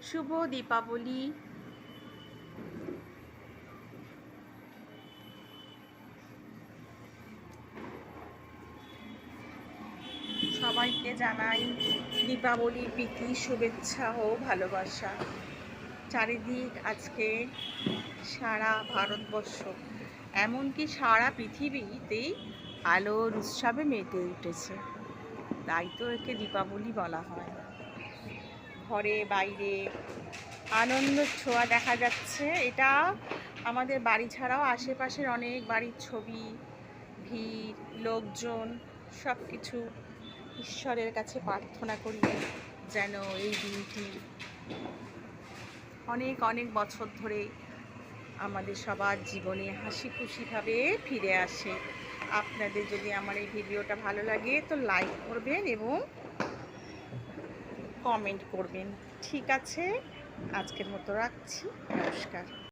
শুভ দীপাবলি। সবাইকে জানাই দীপাবলির প্রীতি, শুভেচ্ছা ও ভালোবাসা। চারিদিক আজকে সারা ভারতবর্ষ, এমনকি সারা পৃথিবীতেই আলোর উৎসবে মেতে উঠেছে। তাই তো একে দীপাবলি বলা হয়। ঘরে বাইরে আনন্দের ছোঁয়া দেখা যাচ্ছে। এটা আমাদের বাড়ি ছাড়াও আশেপাশের অনেক বাড়ির ছবি, ভিড়, লোকজন, সব কিছু ঈশ্বরের কাছে প্রার্থনা করি যেন এই দিনটি অনেক অনেক বছর ধরে আমাদের সবার জীবনে হাসি খুশিভাবে ফিরে আসে। আপনাদের যদি আমার এই ভিডিওটা ভালো লাগে তো লাইক করবেন এবং কমেন্ট করবেন। ঠিক আছে, আজকের মতো রাখছি। নমস্কার।